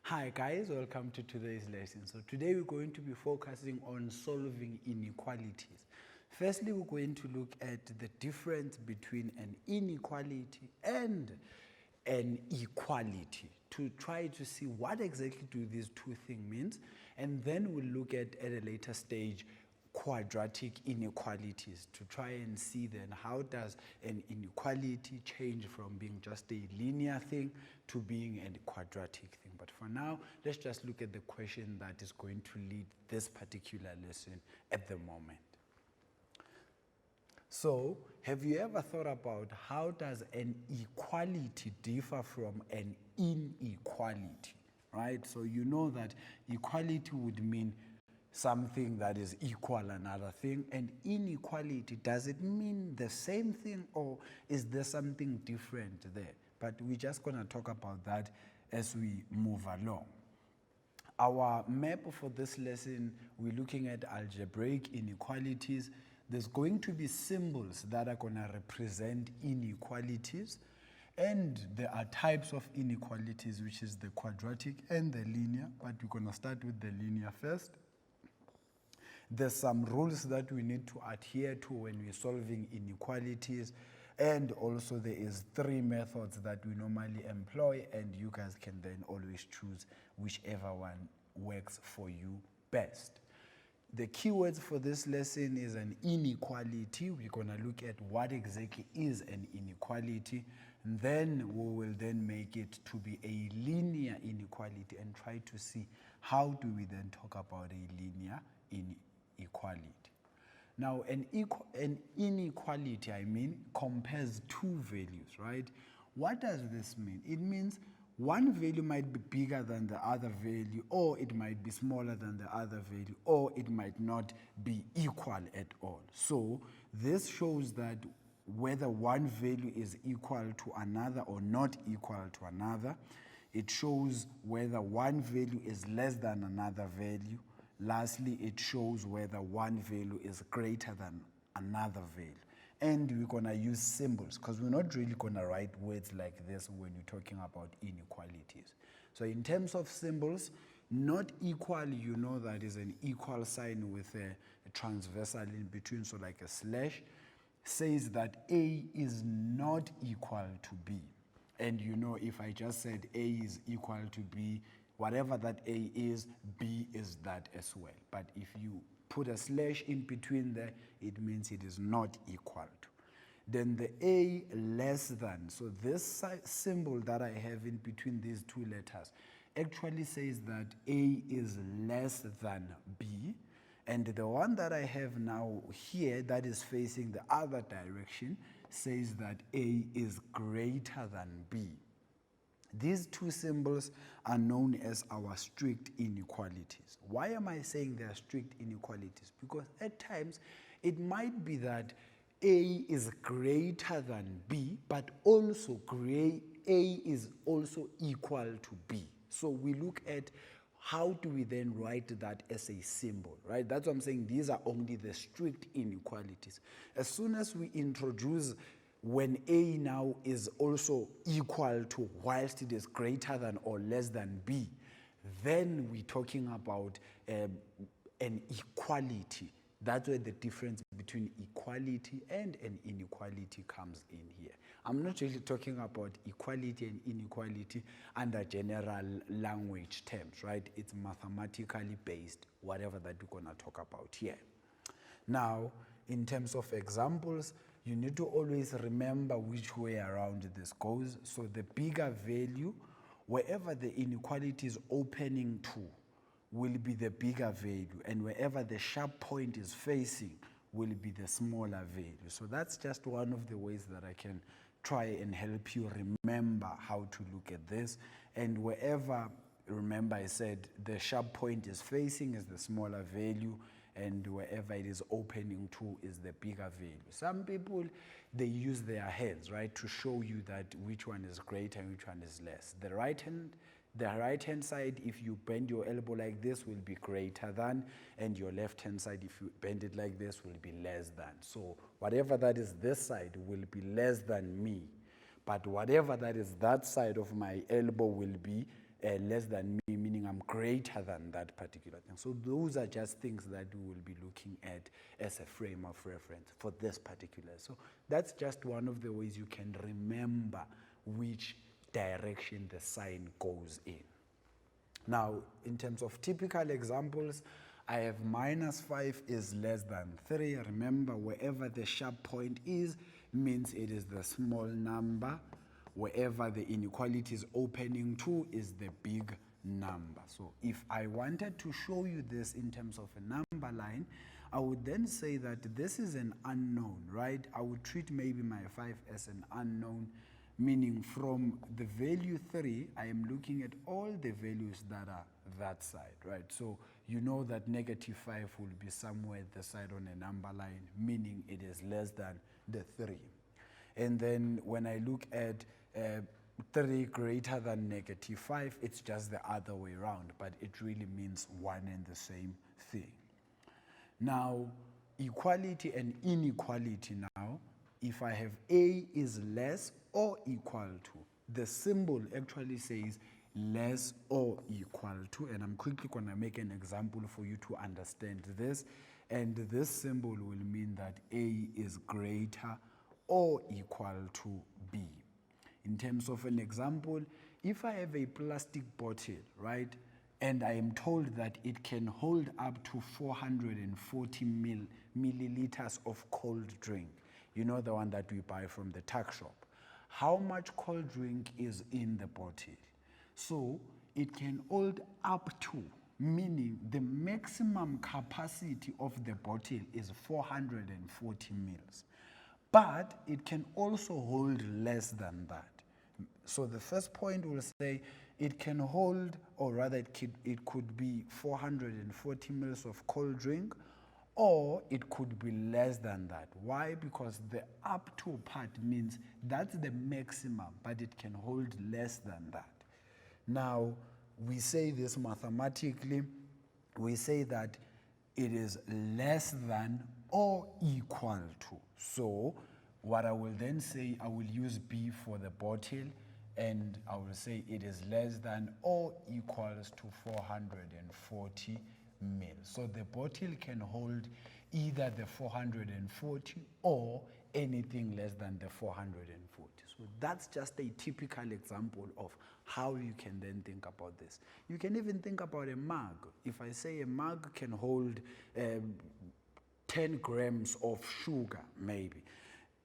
Hi guys, welcome to today's lesson. So today we're going to be focusing on solving inequalities. Firstly, we're going to look at the difference between an inequality and an equality to try to see what exactly do these two things mean, and then we'll look at a later stage quadratic inequalities to try and see then how does an inequality change from being just a linear thing to being a quadratic thing. But for now, let's just look at the question that is going to lead this particular lesson at the moment. So, have you ever thought about how does an equality differ from an inequality, right? So you know that equality would mean something that is equal another thing, and inequality, does it mean the same thing or is there something different there? But we're just going to talk about that as we move along. Our map for this lesson, we're looking at algebraic inequalities. There's going to be symbols that are going to represent inequalities, and there are types of inequalities, which is the quadratic and the linear, but we're going to start with the linear first. There's some rules that we need to adhere to when we're solving inequalities, and also there is 3 methods that we normally employ, and you guys can then always choose whichever one works for you best. The keywords for this lesson is an inequality. We're going to look at what exactly is an inequality, and then we will then make it to be a linear inequality and try to see how do we then talk about a linear inequality. Now, an inequality, compares two values, right? What does this mean? It means one value might be bigger than the other value, or it might be smaller than the other value, or it might not be equal at all. So this shows that whether one value is equal to another or not equal to another. It shows whether one value is less than another value. Lastly, it shows whether one value is greater than another value. And we're going to use symbols because we're not really going to write words like this when you're talking about inequalities. So in terms of symbols, not equal, you know that is an equal sign with a transversal in between, so like a slash, says that A is not equal to B. And you know, if I just said A is equal to B, whatever that A is, B is that as well. But if you put a slash in between there, it means it is not equal to. Then the A less than, so this symbol that I have in between these two letters actually says that A is less than B. And the one that I have now here that is facing the other direction says that A is greater than B. These two symbols are known as our strict inequalities. Why am I saying they are strict inequalities? Because at times it might be that A is greater than B, but also A is also equal to B. So we look at how do we then write that as a symbol, right? That's what I'm saying. These are only the strict inequalities. As soon as we introduce when A now is also equal to whilst it is greater than or less than B, then we're talking about an equality. That's where the difference between equality and an inequality comes in here. I'm not really talking about equality and inequality under general language terms, right? It's mathematically based, whatever that we're going to talk about here. Now, in terms of examples, you need to always remember which way around this goes. So the bigger value, wherever the inequality is opening to, will be the bigger value, and wherever the sharp point is facing will be the smaller value. So that's just one of the ways that I can try and help you remember how to look at this. And wherever, remember I said the sharp point is facing is the smaller value, and wherever it is opening to is the bigger value. Some people, they use their hands, right, to show you that which one is greater and which one is less. The right hand side, if you bend your elbow like this, will be greater than, and your left hand side, if you bend it like this, will be less than. So whatever that is this side will be less than me, but whatever that is that side of my elbow will be less than me, meaning I'm greater than that particular thing. So those are just things that we will be looking at as a frame of reference for this particular. So that's just one of the ways you can remember which direction the sign goes in. Now, in terms of typical examples, I have -5 is less than 3. Remember, wherever the sharp point is, means it is the small number. Wherever the inequality is opening to is the big number. So if I wanted to show you this in terms of a number line, I would then say that this is an unknown, right? I would treat maybe my 5 as an unknown, meaning from the value 3, I am looking at all the values that are that side, right? So you know that -5 will be somewhere at the side on a number line, meaning it is less than the 3. And then when I look at 3 greater than -5, it's just the other way around, but it really means one and the same thing. Now, equality and inequality now, if I have A is less or equal to, the symbol actually says less or equal to, and I'm quickly going to make an example for you to understand this, and this symbol will mean that A is greater or equal to B. In terms of an example, if I have a plastic bottle, right, and I am told that it can hold up to 440 milliliters of cold drink, you know, the one that we buy from the tuck shop, how much cold drink is in the bottle? So it can hold up to, meaning the maximum capacity of the bottle is 440 mils. But it can also hold less than that. So the first point will say it can hold, or rather it could be 440 mils of cold drink, or it could be less than that. Why? Because the up to part means that's the maximum, but it can hold less than that. Now, we say this mathematically, we say that it is less than or equal to. So what I will then say, I will use B for the bottle, and I will say it is less than or equals to 440 mil. So the bottle can hold either the 440 or anything less than the 440. So that's just a typical example of how you can then think about this. You can even think about a mug. If I say a mug can hold 10 grams of sugar, maybe,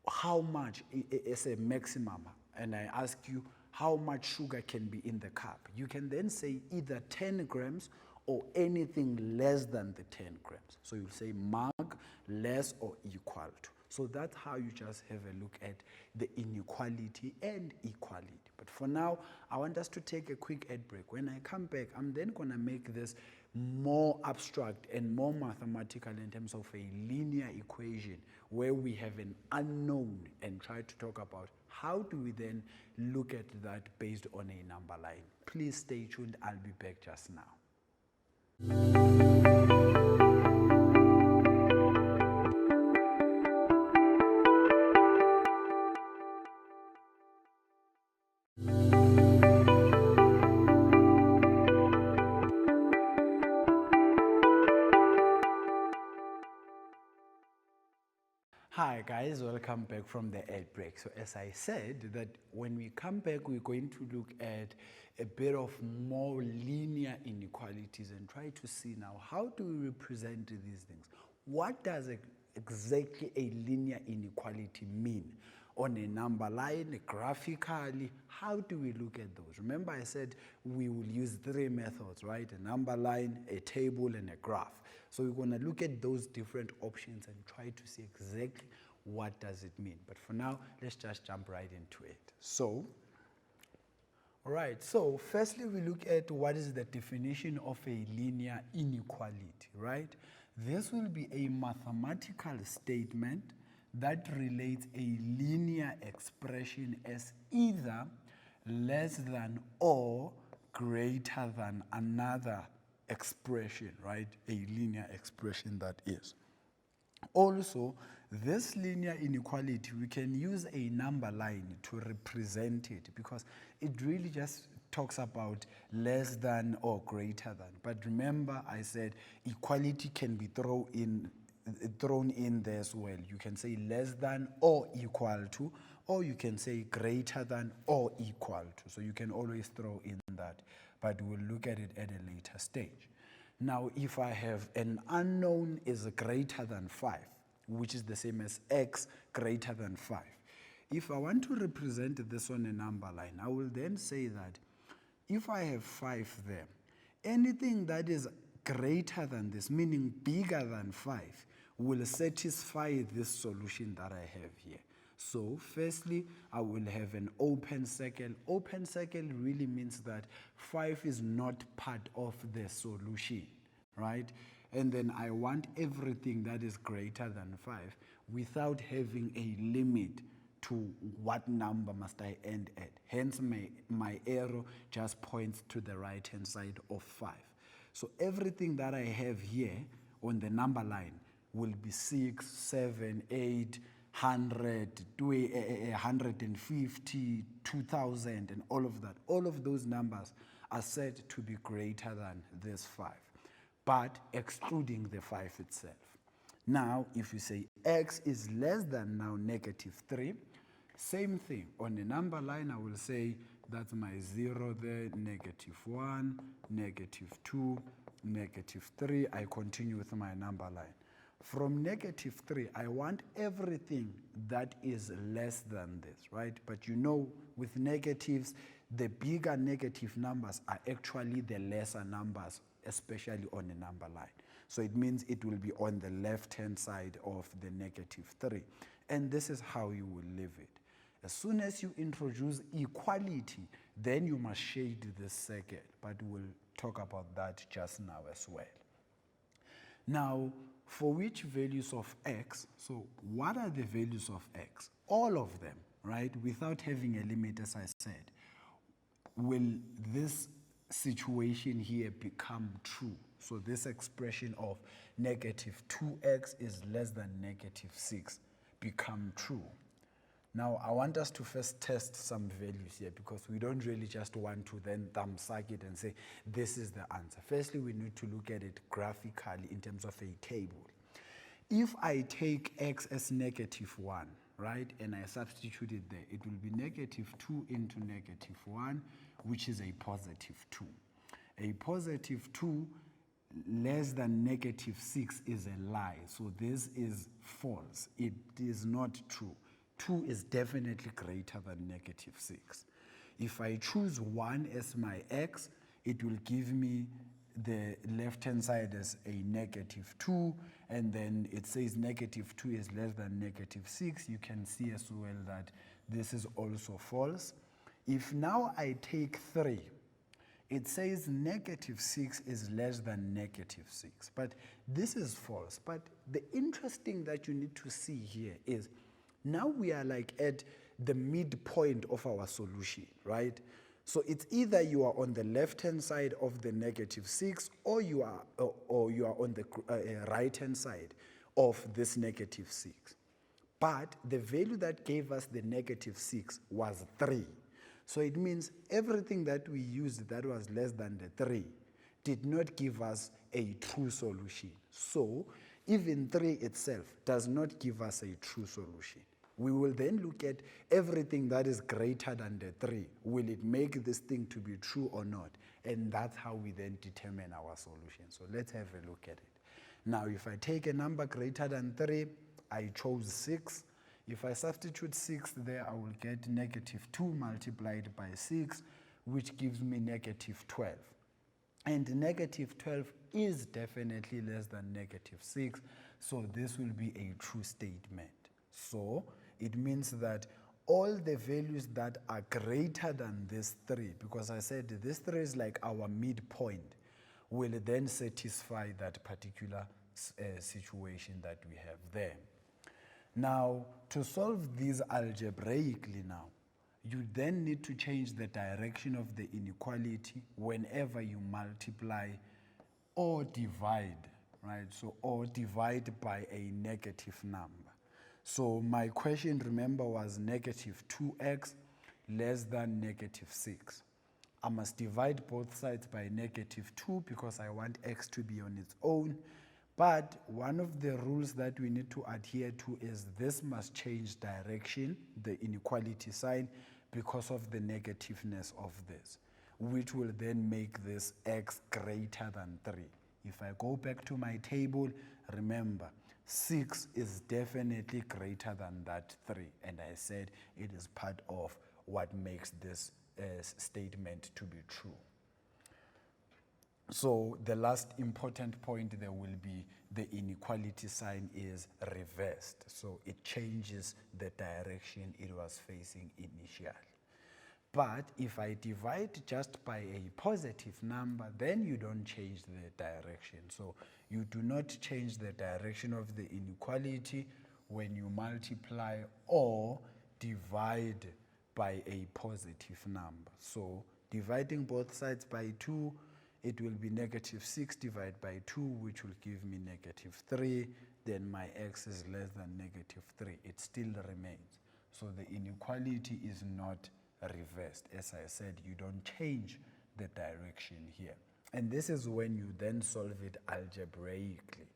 how much is a maximum? And I ask you how much sugar can be in the cup. You can then say either 10 grams or anything less than the 10 grams. So you'll say mug less or equal to. So that's how you just have a look at the inequality and equality. But for now, I want us to take a quick ad break. When I come back, I'm then going to make this more abstract and more mathematical in terms of a linear equation where we have an unknown and try to talk about how do we then look at that based on a number line. Please stay tuned. I'll be back just now. Hi guys, welcome back from the ad break. So as I said, that when we come back, we're going to look at a bit of more linear inequalities and try to see now how do we represent these things. What does exactly a linear inequality mean? On a number line, graphically, how do we look at those? Remember I said we will use 3 methods, right? A number line, a table, and a graph. So we're going to look at those different options and try to see exactly what does it mean. But for now, let's just jump right into it. So, all right, so firstly we look at what is the definition of a linear inequality, right? This will be a mathematical statement that relates a linear expression as either less than or greater than another expression, right? A linear expression that is. Also, this linear inequality, we can use a number line to represent it because it really just talks about less than or greater than. But remember, I said equality can be thrown in there as well. You can say less than or equal to, or you can say greater than or equal to. So you can always throw in that, but we'll look at it at a later stage. Now, if I have an unknown is greater than 5, which is the same as x greater than 5. If I want to represent this on a number line, I will then say that if I have 5 there, anything that is greater than this, meaning bigger than 5, will satisfy this solution that I have here. So firstly, I will have an open circle. Open circle really means that 5 is not part of the solution, right? And then I want everything that is greater than 5 without having a limit to what number must I end at. Hence, my arrow just points to the right-hand side of 5. So everything that I have here on the number line will be 6, 7, 8, 100, 150, 2,000, and all of that. All of those numbers are said to be greater than this 5, but excluding the 5 itself. Now, if you say x is less than now -3, same thing. On the number line, I will say that's my 0 there, -1, -2, -3. I continue with my number line. From -3, I want everything that is less than this, right? But you know, with negatives, the bigger negative numbers are actually the lesser numbers, especially on a number line. So it means it will be on the left-hand side of the -3. And this is how you will leave it. As soon as you introduce equality, then you must shade this circle, but we'll talk about that just now as well. Now, for which values of x, so what are the values of x? All of them, right? Without having a limit, as I said, will this situation here become true? So this expression of -2x is less than -6 become true. Now, I want us to first test some values here because we don't really just want to then thumbsuck it and say, this is the answer. Firstly, we need to look at it graphically in terms of a table. If I take x as -1, right, and I substitute it there, it will be -2 into -1, which is a +2. A +2 less than -6 is a lie. So this is false. It is not true. 2 is definitely greater than -6. If I choose 1 as my x, it will give me the left-hand side as a -2, and then it says -2 is less than -6. You can see as well that this is also false. If now I take 3, it says -6 is less than -6, but this is false. But the interesting that you need to see here is now we are like at the midpoint of our solution, right? So it's either you are on the left-hand side of the -6 or you are on the right-hand side of this -6. But the value that gave us the -6 was 3. So it means everything that we used that was less than the 3 did not give us a true solution. So even 3 itself does not give us a true solution. We will then look at everything that is greater than the 3. Will it make this thing to be true or not? And that's how we then determine our solution. So let's have a look at it. Now, if I take a number greater than 3, I chose 6. If I substitute 6 there, I will get -2 multiplied by 6, which gives me -12. And -12 is definitely less than -6, so this will be a true statement. So it means that all the values that are greater than this 3, because I said this 3 is like our midpoint, will then satisfy that particular situation that we have there. Now, to solve these algebraically now, you then need to change the direction of the inequality whenever you multiply or divide, right? So, or divide by a negative number. So my question, remember, was -2x less than -6. I must divide both sides by -2 because I want x to be on its own. But one of the rules that we need to adhere to is this must change direction, the inequality sign, because of the negativeness of this, which will then make this x greater than 3. If I go back to my table, remember, 6 is definitely greater than that 3. And I said it is part of what makes this statement to be true. So the last important point there will be the inequality sign is reversed. So it changes the direction it was facing initially. But if I divide just by a positive number, then you don't change the direction. So you do not change the direction of the inequality when you multiply or divide by a positive number. So dividing both sides by 2, it will be -6 divided by 2, which will give me -3. Then my x is less than -3. It still remains. So the inequality is not reversed. As I said, you don't change the direction here. And this is when you then solve it algebraically.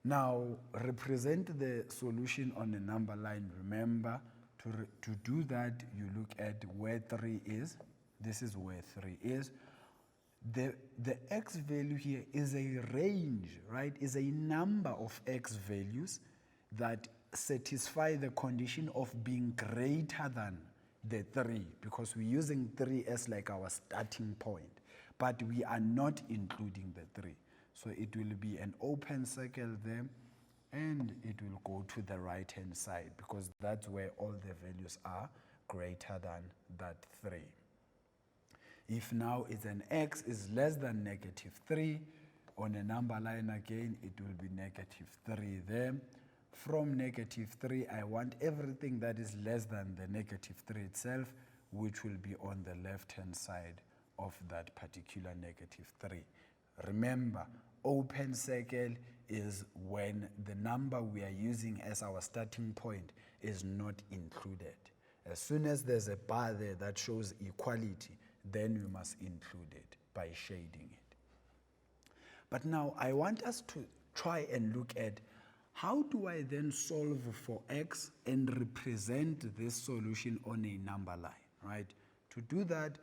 Now, represent the solution on a number line. Remember, to do that, you look at where 3 is. This is where 3 is. The x value here is a range, right? Is a number of x values that satisfy the condition of being greater than the 3, because we're using 3 as like our starting point, but we are not including the 3. So it will be an open circle there, and it will go to the right-hand side, because that's where all the values are greater than that 3. If now it's an x is less than -3, on a number line again, it will be -3 there. From -3, I want everything that is less than the -3 itself, which will be on the left-hand side of that particular -3. Remember, open circle is when the number we are using as our starting point is not included. As soon as there's a bar there that shows equality, then we must include it by shading it. But now I want us to try and look at how do I then solve for x and represent this solution on a number line, right? To do that,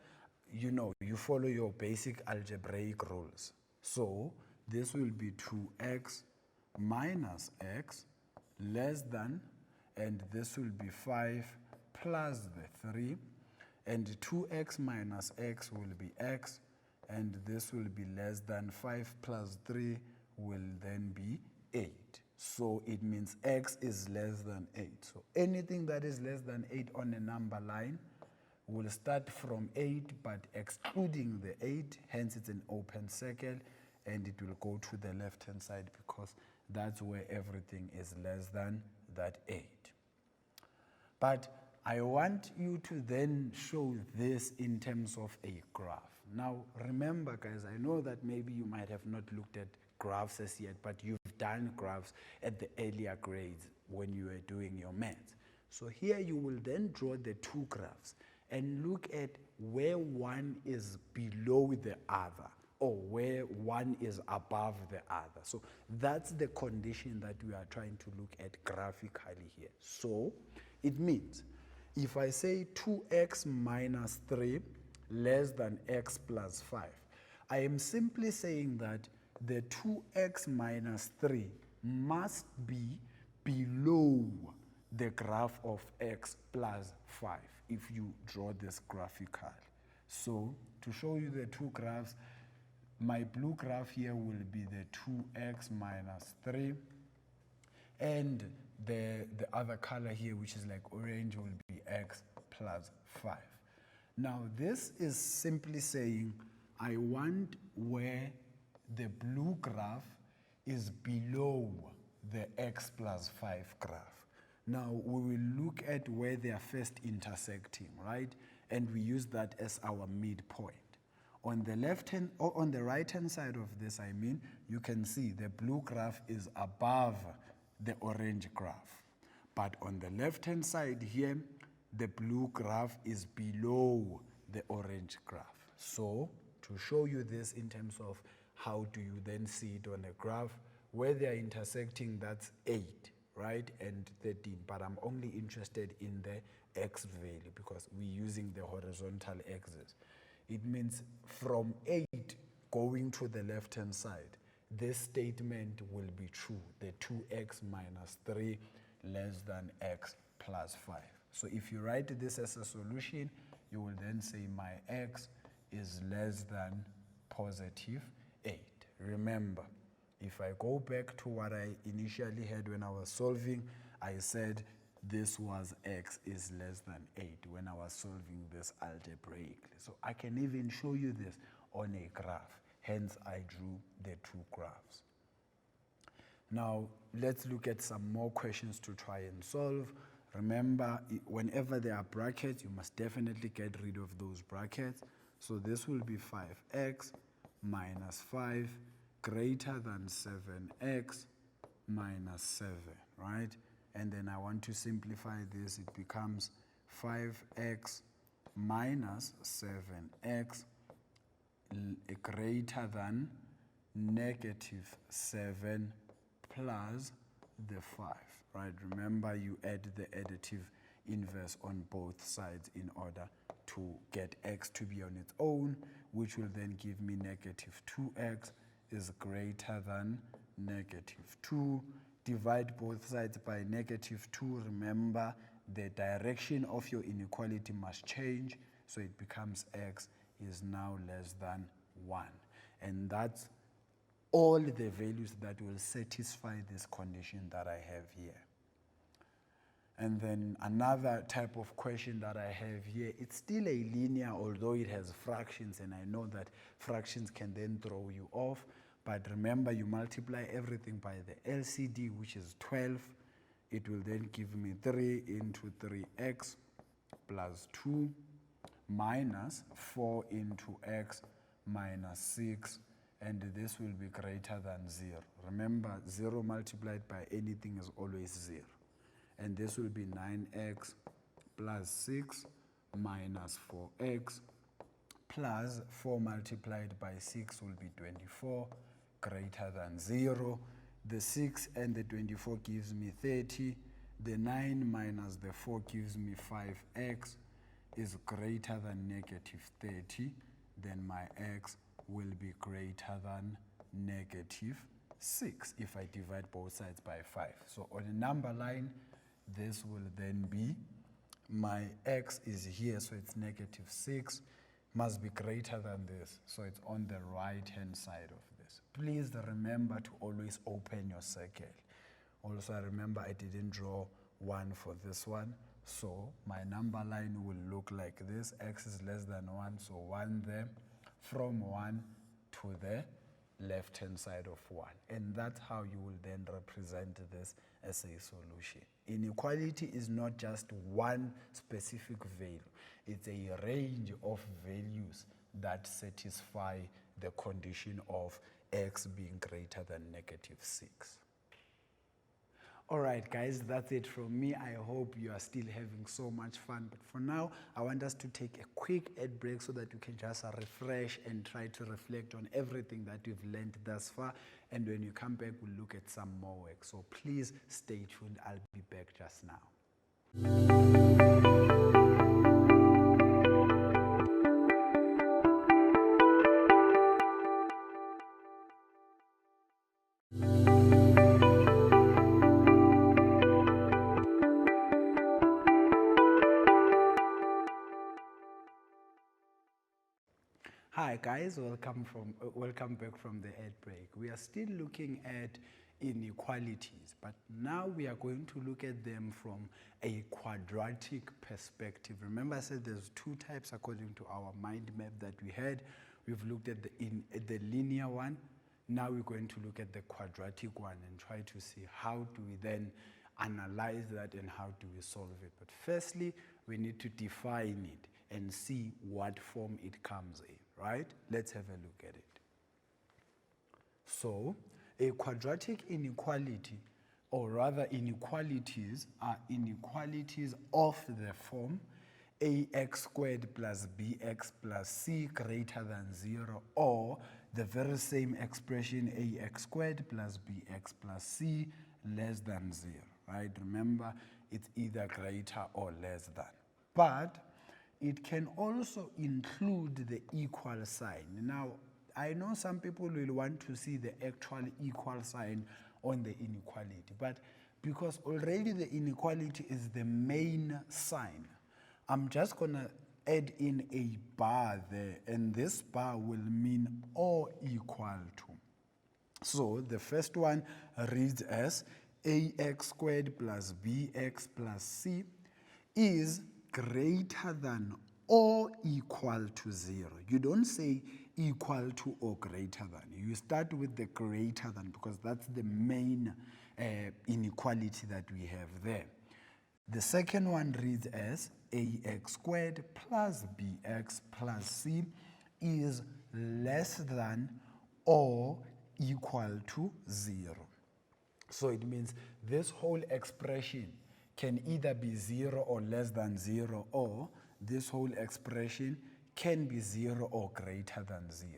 you follow your basic algebraic rules. So this will be 2x minus x less than, and this will be 5 plus the 3, and 2x minus x will be x, and this will be less than 5 plus 3 will then be 8. So it means x is less than 8. So anything that is less than 8 on a number line will start from 8, but excluding the 8, hence it's an open circle, and it will go to the left-hand side because that's where everything is less than that 8. But I want you to then show this in terms of a graph. Now, remember, guys, I know that maybe you might have not looked at graphs as yet, but you've done graphs at the earlier grades when you were doing your maths. So here you will then draw the two graphs and look at where one is below the other or where one is above the other. So that's the condition that we are trying to look at graphically here. So it means if I say 2x minus 3 less than x plus 5, I am simply saying that the 2x minus 3 must be below the graph of x plus 5 if you draw this graphically. So to show you the two graphs, my blue graph here will be the 2x minus 3, and the other color here, which is like orange, will be x plus 5. Now this is simply saying I want where the blue graph is below the x plus 5 graph. Now we will look at where they are first intersecting, right? And we use that as our midpoint. On the left hand or on the right hand side of this, I mean, you can see the blue graph is above the orange graph. But on the left hand side here, the blue graph is below the orange graph. So to show you this in terms of how do you then see it on a graph, where they are intersecting, that's 8, right, and 13, but I'm only interested in the x value because we're using the horizontal axis. It means from 8 going to the left-hand side, this statement will be true, the 2x minus 3 less than x plus 5. So if you write this as a solution, you will then say my x is less than positive 8. Remember, if I go back to what I initially had when I was solving, I said this was x is less than 8 when I was solving this algebraically. So I can even show you this on a graph. Hence, I drew the two graphs. Now, let's look at some more questions to try and solve. Remember, whenever there are brackets, you must definitely get rid of those brackets. So this will be 5x minus 5 greater than 7x minus 7, right? And then I want to simplify this. It becomes 5x minus 7x greater than negative 7 plus the 5, right? Remember, you add the additive inverse on both sides in order to get x to be on its own, which will then give me negative 2x is greater than negative 2. Divide both sides by negative 2. Remember, the direction of your inequality must change, so it becomes x is now less than 1. And that's all the values that will satisfy this condition that I have here. And then another type of question that I have here, it's still a linear, although it has fractions, and I know that fractions can then throw you off. But remember, you multiply everything by the LCD, which is 12. It will then give me 3 into 3x plus 2 minus 4 into x minus 6, and this will be greater than 0. Remember, 0 multiplied by anything is always 0. And this will be 9x plus 6 minus 4x plus 4 multiplied by 6 will be 24, greater than 0. The 6 and the 24 gives me 30. The 9 minus the 4 gives me 5x is greater than negative 30. Then my x will be greater than negative 6 if I divide both sides by 5. So on a number line, this will then be, my x is here, so it's negative 6, must be greater than this, so it's on the right-hand side of this. Please remember to always open your circle. Also, I remember I didn't draw 1 for this one, so my number line will look like this. X is less than 1, so 1 there, from 1 to the left-hand side of 1. And that's how you will then represent this as a solution. Inequality is not just one specific value. It's a range of values that satisfy the condition of x being greater than negative 6. All right, guys, that's it from me. I hope you are still having so much fun. But for now, I want us to take a quick ad break so that you can just refresh and try to reflect on everything that you've learned thus far. And when you come back, we'll look at some more work. So please stay tuned. I'll be back just now. Hi guys, welcome back from the ad break. We are still looking at inequalities, but now we are going to look at them from a quadratic perspective. Remember, I said there's two types according to our mind map that we had. We've looked at the linear one. Now we're going to look at the quadratic one and try to see how do we then analyze that and how do we solve it. But firstly, we need to define it and see what form it comes in, right? Let's have a look at it. So, a quadratic inequality, or rather inequalities, are inequalities of the form ax squared plus bx plus c greater than 0, or the very same expression ax squared plus bx plus c less than 0, right? Remember, it's either greater or less than. But it can also include the equal sign. Now, I know some people will want to see the actual equal sign on the inequality, but because already the inequality is the main sign, I'm just going to add in a bar there, and this bar will mean or equal to. So the first one reads as ax squared plus bx plus c is greater than or equal to 0. You don't say equal to or greater than. You start with the greater than because that's the main inequality that we have there. The second one reads as ax squared plus bx plus c is less than or equal to 0. So it means this whole expression can either be 0 or less than 0, or this whole expression can be 0 or greater than 0.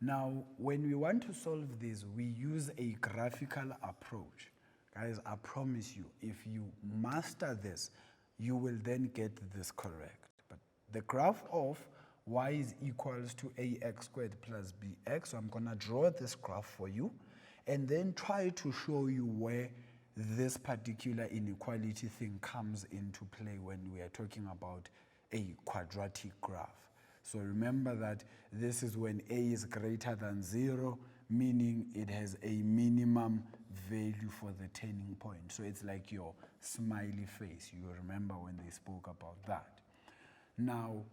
Now, when we want to solve this, we use a graphical approach. Guys, I promise you, if you master this, you will then get this correct. But the graph of y is equals to ax squared plus bx, so I'm going to draw this graph for you, and then try to show you where this particular inequality thing comes into play when we are talking about a quadratic graph. So remember that this is when a is greater than 0, meaning it has a minimum value for the turning point. So it's like your smiley face. You remember when they spoke about that. Now,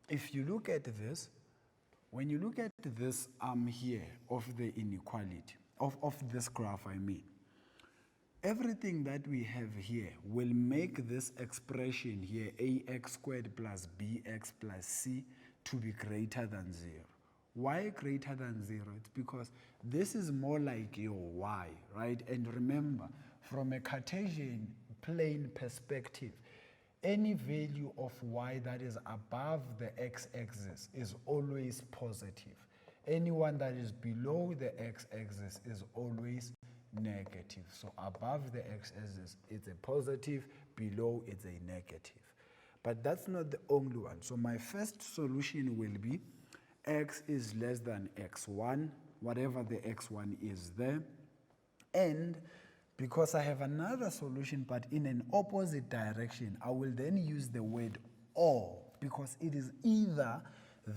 if you look at this, when you look at this here of the inequality, of this graph, I mean, everything that we have here will make this expression here, ax squared plus bx plus c, to be greater than 0. Why greater than 0? It's because this is more like your y, right? And remember, from a Cartesian plane perspective, any value of y that is above the x-axis is always positive. Anyone that is below the x-axis is always negative. So above the x-axis, it's a positive, below it's a negative. But that's not the only one. So my first solution will be x is less than x1, whatever the x1 is there. And because I have another solution but in an opposite direction, I will then use the word or, because it is either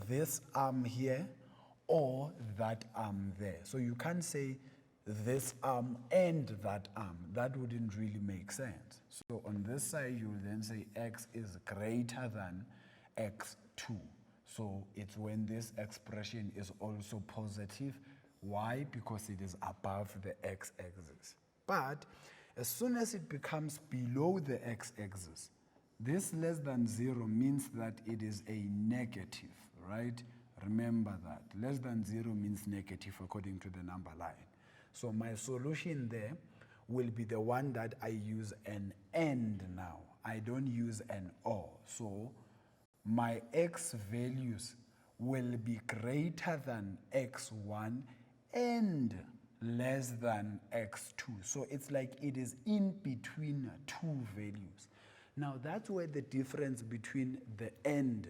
this arm here or that arm there. So you can't say this arm and that arm. That wouldn't really make sense. So on this side, you will then say x is greater than x2. So it's when this expression is also positive. Why? Because it is above the x-axis. But as soon as it becomes below the x-axis, this less than 0 means that it is a negative, right? Remember that. Less than 0 means negative according to the number line. So my solution there will be the one that I use an and now. I don't use an or. So my x values will be greater than x1 and less than x2. So it's like it is in between two values. Now that's where the difference between the and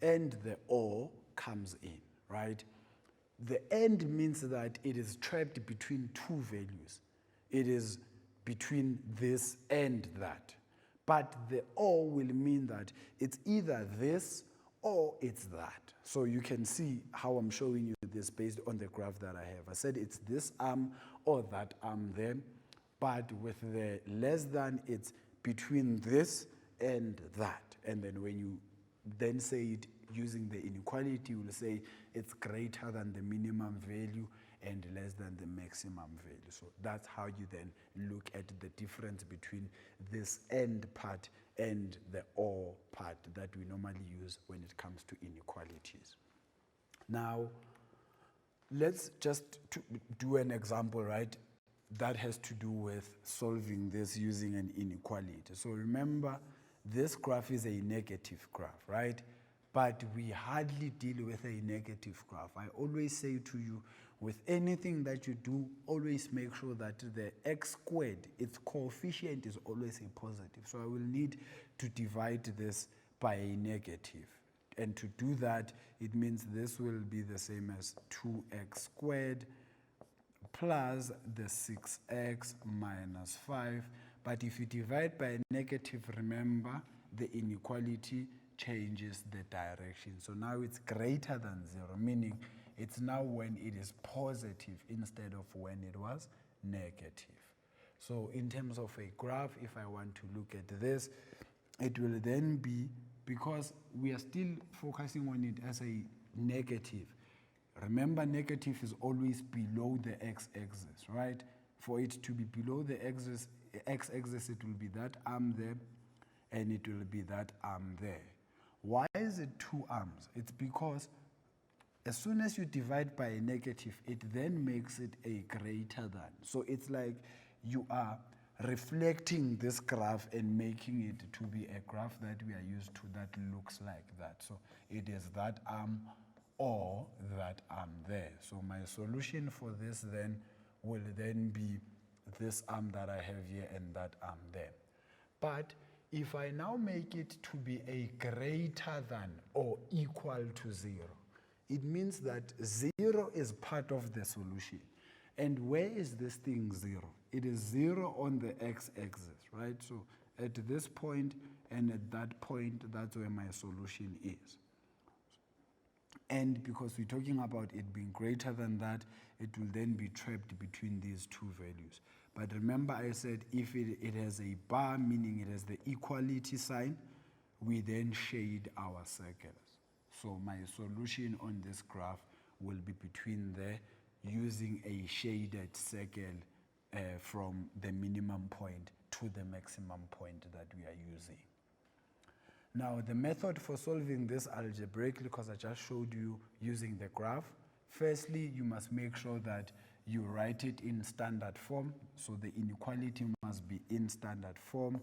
the or comes in, right? The and means that it is trapped between two values. It is between this and that. But the or will mean that it's either this or it's that. So you can see how I'm showing you this based on the graph that I have. I said it's this arm or that arm there, but with the less than, it's between this and that. And then when you then say it using the inequality, you will say it's greater than the minimum value and less than the maximum value. So that's how you then look at the difference between this and part and the or part that we normally use when it comes to inequalities. Now, let's just do an example, right, that has to do with solving this using an inequality. So remember, this graph is a negative graph, right? But we hardly deal with a negative graph. I always say to you, with anything that you do, always make sure that the x squared, its coefficient is always a positive. So I will need to divide this by a negative. And to do that, it means this will be the same as 2x squared plus the 6x minus 5. But if you divide by a negative, remember, the inequality changes the direction. So now it's greater than 0, meaning it's now when it is positive instead of when it was negative. So in terms of a graph, if I want to look at this, it will then be, because we are still focusing on it as a negative. Remember, negative is always below the x-axis, right? For it to be below the x-axis, it will be that arm there, and it will be that arm there. Why is it two arms? It's because as soon as you divide by a negative, it then makes it a greater than. So it's like you are reflecting this graph and making it to be a graph that we are used to that looks like that. So it is that arm or that arm there. So my solution for this then will then be this arm that I have here and that arm there. But if I now make it to be a greater than or equal to 0, it means that 0 is part of the solution. And where is this thing 0? It is 0 on the x-axis, right? So at this point and at that point, that's where my solution is. And because we're talking about it being greater than that, it will then be trapped between these two values. But remember I said if it has a bar, meaning it has the equality sign, we then shade our circles. So my solution on this graph will be between there, using a shaded circle from the minimum point to the maximum point that we are using. Now the method for solving this algebraically, because I just showed you using the graph, firstly you must make sure that you write it in standard form. So the inequality must be in standard form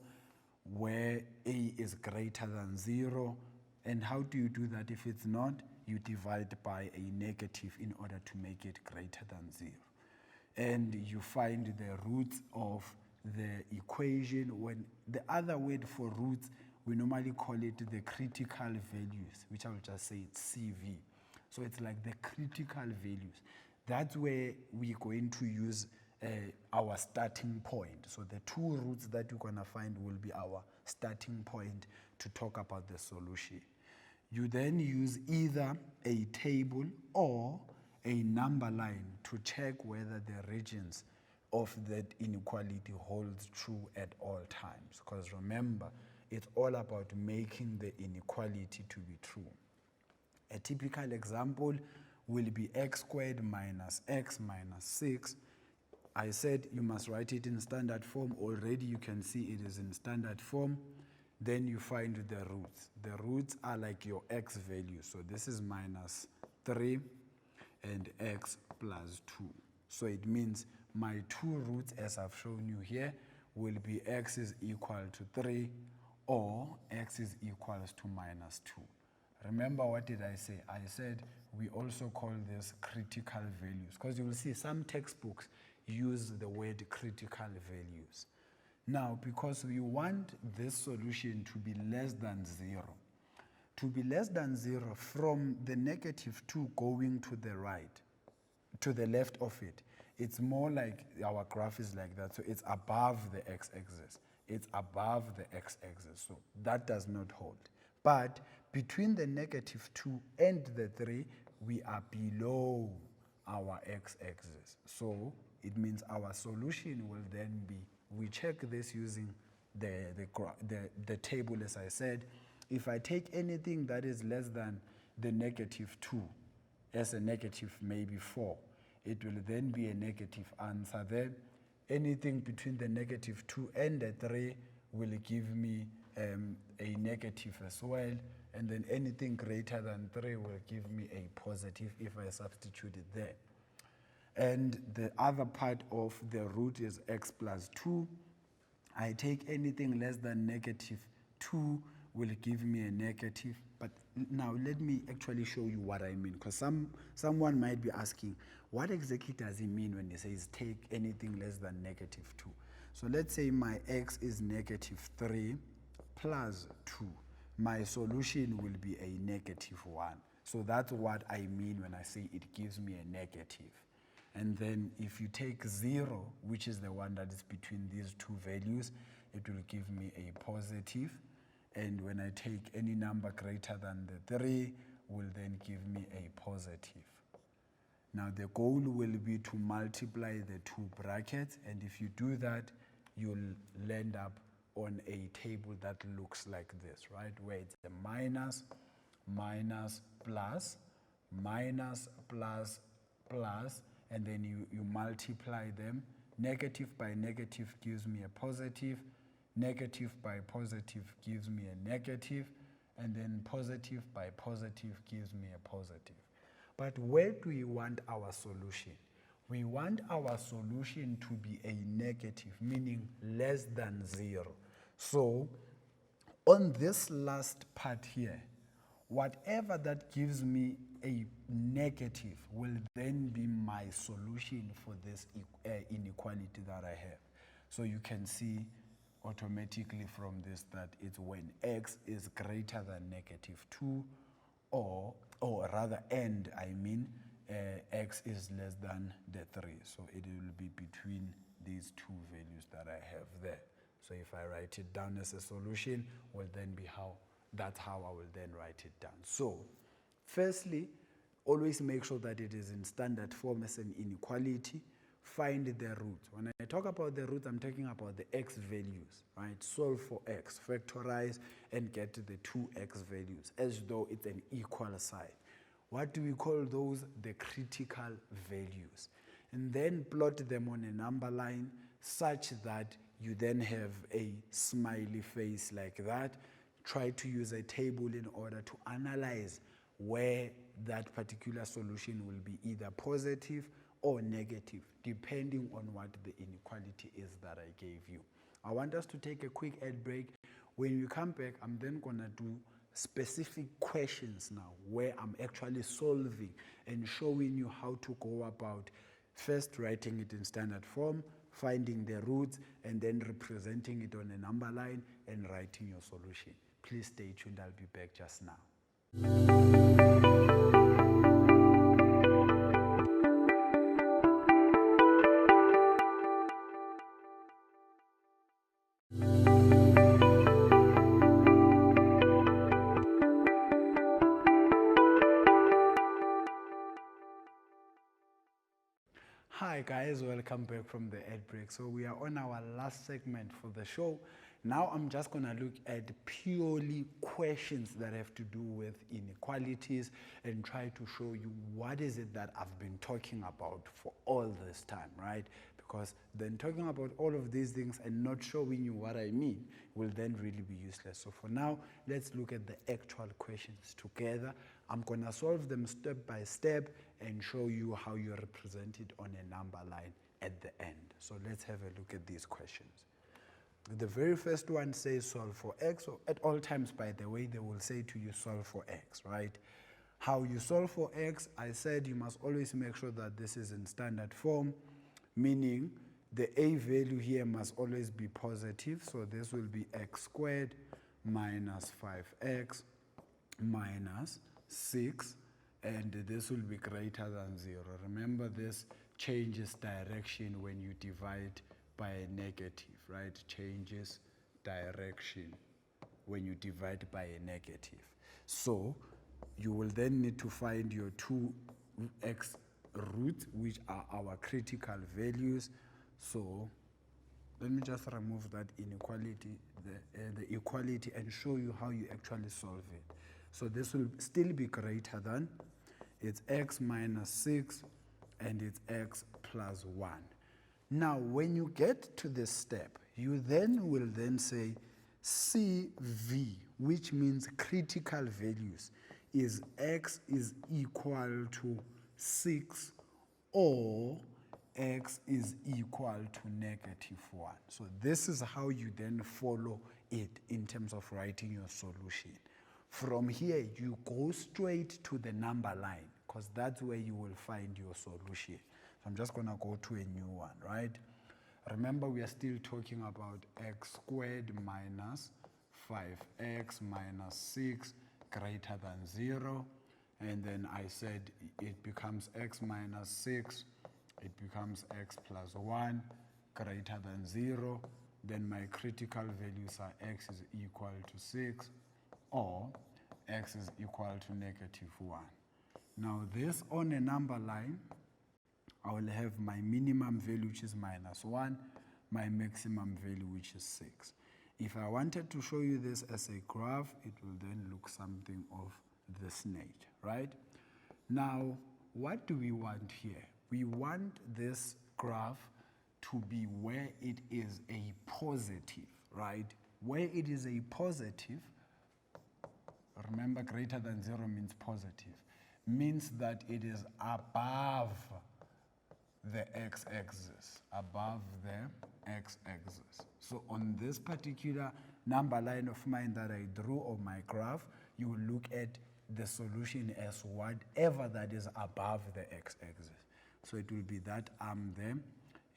where a is greater than 0. And how do you do that? If it's not, you divide by a negative in order to make it greater than 0. And you find the roots of the equation. When the other word for roots, we normally call it the critical values, which I will just say it's CV. So it's like the critical values. That's where we're going to use our starting point. So the two roots that you're going to find will be our starting point to talk about the solution. You then use either a table or a number line to check whether the regions of that inequality holds true at all times. Because remember, it's all about making the inequality to be true. A typical example will be x squared minus x minus 6. I said you must write it in standard form. Already you can see it is in standard form. Then you find the roots. The roots are like your x values. So this is minus 3 and x plus 2. So it means my two roots, as I've shown you here, will be x is equal to 3 or x is equals to minus 2. Remember, what did I say? I said we also call this critical values, because you will see some textbooks use the word critical values. Now, because we want this solution to be less than 0, to be less than 0 from the negative 2 going to the right, to the left of it, it's more like our graph is like that. So it's above the x-axis. It's above the x-axis. So that does not hold. But between the negative 2 and the 3, we are below our x-axis. So it means our solution will then be, we check this using the table, as I said. If I take anything that is less than the negative 2 as a negative maybe 4, it will then be a negative answer. Then anything between the negative 2 and the 3 will give me a negative as well. And then anything greater than 3 will give me a positive if I substitute it there. And the other part of the root is x plus 2. I take anything less than negative 2 will give me a negative. But now let me actually show you what I mean, because someone might be asking, what exactly does he mean when he says take anything less than negative 2? So let's say my x is negative 3 plus 2. My solution will be a negative 1. So that's what I mean when I say it gives me a negative. And then if you take 0, which is the one that is between these two values, it will give me a positive. And when I take any number greater than the 3, will then give me a positive. Now the goal will be to multiply the two brackets, and if you do that, you'll land up on a table that looks like this, right? Where it's a minus, minus, plus, minus, plus, plus, and then you multiply them. Negative by negative gives me a positive, negative by positive gives me a negative, and then positive by positive gives me a positive. But where do we want our solution? We want our solution to be a negative, meaning less than 0. So on this last part here, whatever that gives me a negative will then be my solution for this inequality that I have. So you can see automatically from this that it's when x is greater than negative 2, or rather, and I mean x is less than the 3. So it will be between these two values that I have there. So if I write it down as a solution, will then be that's how I will then write it down. So firstly, always make sure that it is in standard form as an inequality. Find the roots. When I talk about the roots, I'm talking about the x values, right? Solve for x, factorize, and get to the two x values as though it's an equal sign. What do we call those? The critical values. And then plot them on a number line such that you then have a smiley face like that. Try to use a table in order to analyze where that particular solution will be either positive or negative, depending on what the inequality is that I gave you. I want us to take a quick ad break. When we come back, I'm then going to do specific questions now where I'm actually solving and showing you how to go about first writing it in standard form, finding the roots, and then representing it on a number line and writing your solution. Please stay tuned. I'll be back just now. Hi guys, welcome back from the ad break. So we are on our last segment for the show. Now I'm just going to look at purely questions that have to do with inequalities and try to show you what is it that I've been talking about for all this time, right? Because then talking about all of these things and not showing you what I mean will then really be useless. So for now, let's look at the actual questions together. I'm going to solve them step by step and show you how you represent it on a number line at the end. So let's have a look at these questions. The very first one says solve for x. So at all times, by the way, they will say to you solve for x, right? How you solve for x, I said you must always make sure that this is in standard form, meaning the a value here must always be positive. So this will be x squared minus 5x minus 6, and this will be greater than 0. Remember, this changes direction when you divide by a negative, right? Changes direction when you divide by a negative. So you will then need to find your two x roots, which are our critical values. So let me just remove that inequality, the equality, and show you how you actually solve it. So this will still be greater than, it's x minus 6, and it's x plus 1. Now, when you get to this step, you then will then say CV, which means critical values, is x is equal to 6 or x is equal to negative 1. So this is how you then follow it in terms of writing your solution. From here, you go straight to the number line because that's where you will find your solution. So I'm just going to go to a new one, right? Remember, we are still talking about x squared minus 5x minus 6 greater than 0. And then I said it becomes x minus 6, it becomes x plus 1 greater than 0. Then my critical values are x is equal to 6 or x is equal to negative 1. Now this on a number line, I will have my minimum value, which is minus 1, my maximum value, which is 6. If I wanted to show you this as a graph, it will then look something of this nature, right? Now, what do we want here? We want this graph to be where it is a positive, right? Where it is a positive, remember greater than 0 means positive, means that it is above the x-axis, above the x-axis. So on this particular number line of mine that I drew on my graph, you will look at the solution as whatever that is above the x-axis. So it will be that arm there,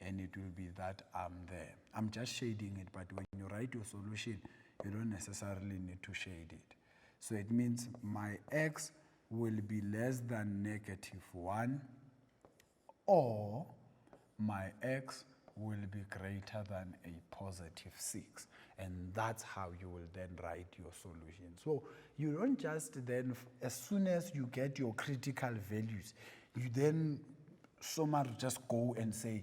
and it will be that arm there. I'm just shading it, but when you write your solution, you don't necessarily need to shade it. So it means my x will be less than negative 1, or my x will be greater than a positive 6. And that's how you will then write your solution. So you don't just then, as soon as you get your critical values, you then somehow just go and say,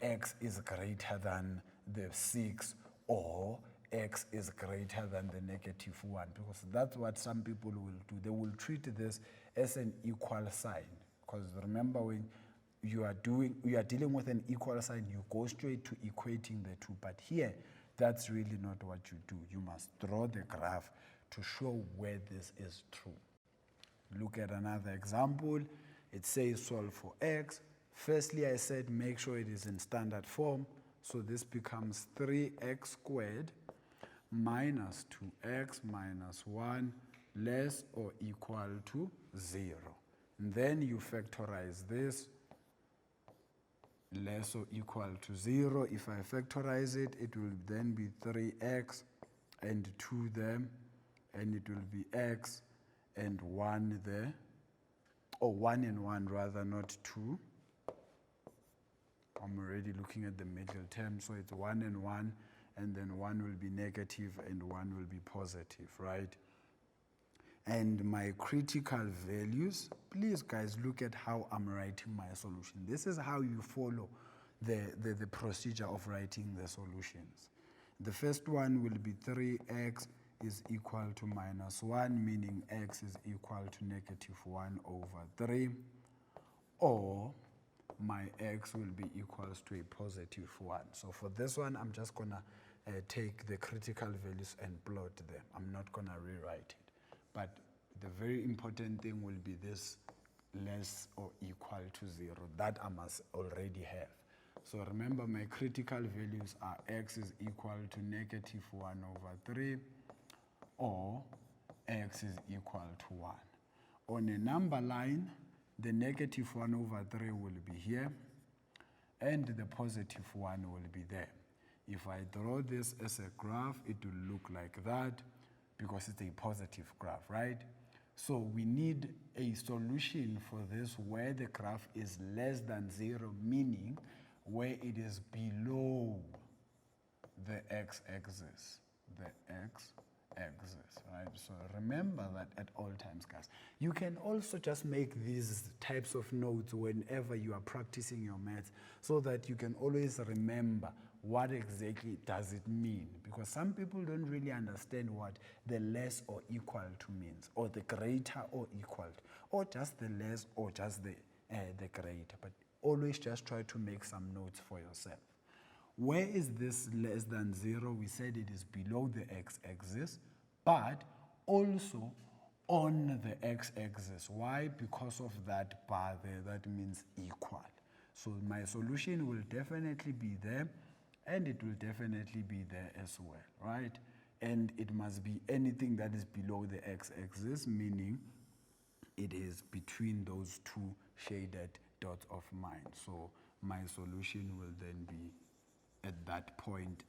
x is greater than the 6, or x is greater than the negative 1, because that's what some people will do. They will treat this as an equal sign, because remember, when you are dealing with an equal sign, you go straight to equating the two. But here, that's really not what you do. You must draw the graph to show where this is true. Look at another example. It says solve for x. Firstly, I said make sure it is in standard form. So this becomes 3x squared minus 2x minus 1 less or equal to 0. And then you factorize this, less or equal to 0. If I factorize it, it will then be 3x and 2 there, and it will be x and 1 there, or 1 and 1 rather, not 2. I'm already looking at the middle term, so it's 1 and 1, and then 1 will be negative and 1 will be positive, right? And my critical values, please guys look at how I'm writing my solution. This is how you follow the procedure of writing the solutions. The first one will be 3x is equal to minus 1, meaning x is equal to negative 1 over 3, or my x will be equals to a positive 1. So for this one, I'm just going to take the critical values and plot them. I'm not going to rewrite it. But the very important thing will be this less or equal to 0. That I must already have. So remember, my critical values are x is equal to negative 1 over 3, or x is equal to 1. On a number line, the negative 1 over 3 will be here, and the positive 1 will be there. If I draw this as a graph, it will look like that, because it's a positive graph, right? So we need a solution for this where the graph is less than 0, meaning where it is below the x-axis, right? So remember that at all times, guys. You can also just make these types of notes whenever you are practicing your maths, so that you can always remember what exactly does it mean, because some people don't really understand what the less or equal to means, or the greater or equal to, or just the less or just the greater. But always just try to make some notes for yourself. Where is this less than 0? We said it is below the x-axis, but also on the x-axis. Why? Because of that bar there, that means equal. So my solution will definitely be there, and it will definitely be there as well, right? and it must be anything that is below the x-axis, meaning it is between those two shaded dots of mine. So my solution will then be at that point,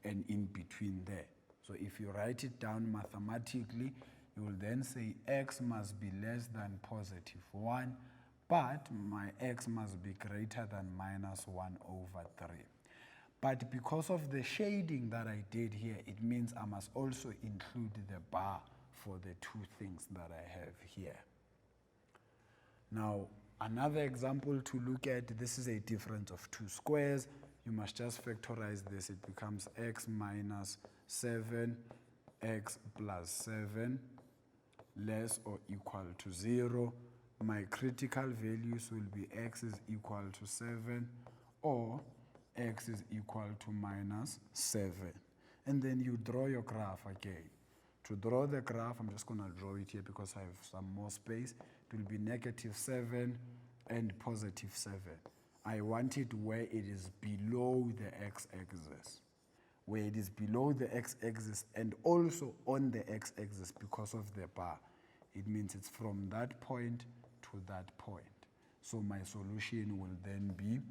and in between there. So if you write it down mathematically, you will then say x must be less than positive 1, but my x must be greater than minus 1 over 3. But because of the shading that I did here, it means I must also include the bar for the two things that I have here. Now, another example to look at, this is a difference of two squares. You must just factorize this. It becomes x minus 7, x plus 7, less or equal to 0. My critical values will be x is equal to 7 or x is equal to minus 7. And then you draw your graph again. To draw the graph, I'm just going to draw it here because I have some more space. It will be negative 7 and positive 7. I want it where it is below the x-axis. Where it is below the x-axis and also on the x-axis because of the bar. It means it's from that point to that point. So my solution will then be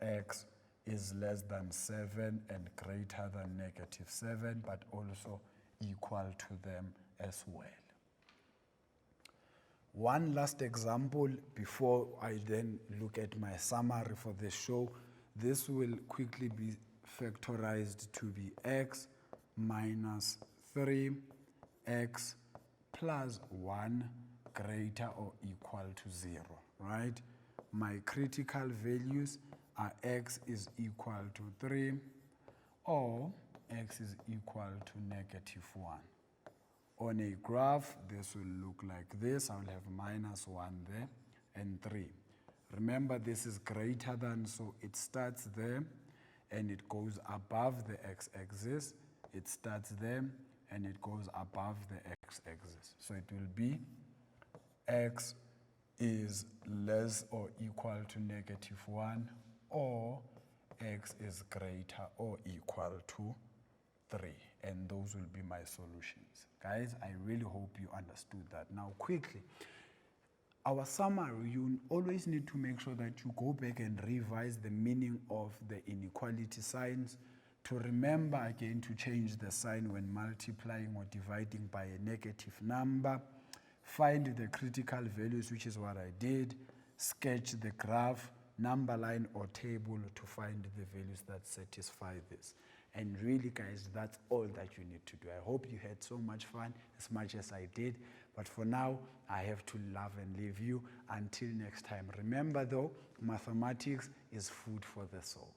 x is less than 7 and greater than negative 7, but also equal to them as well. One last example before I then look at my summary for the show. This will quickly be factorized to be x minus 3, x plus 1 greater or equal to 0, right? My critical values are x is equal to 3 or x is equal to negative 1. On a graph, this will look like this. I will have minus 1 there and 3. Remember, this is greater than, so it starts there and it goes above the x-axis. It starts there and it goes above the x-axis. So it will be x is less or equal to negative 1 or x is greater or equal to 3. And those will be my solutions. Guys, I really hope you understood that. Now, quickly, our summary, you always need to make sure that you go back and revise the meaning of the inequality signs, to remember again to change the sign when multiplying or dividing by a negative number, find the critical values, which is what I did, sketch the graph, number line or table to find the values that satisfy this. And really, guys, that's all that you need to do. I hope you had so much fun, as much as I did. But for now, I have to love and leave you. Until next time. Remember, though, mathematics is food for the soul.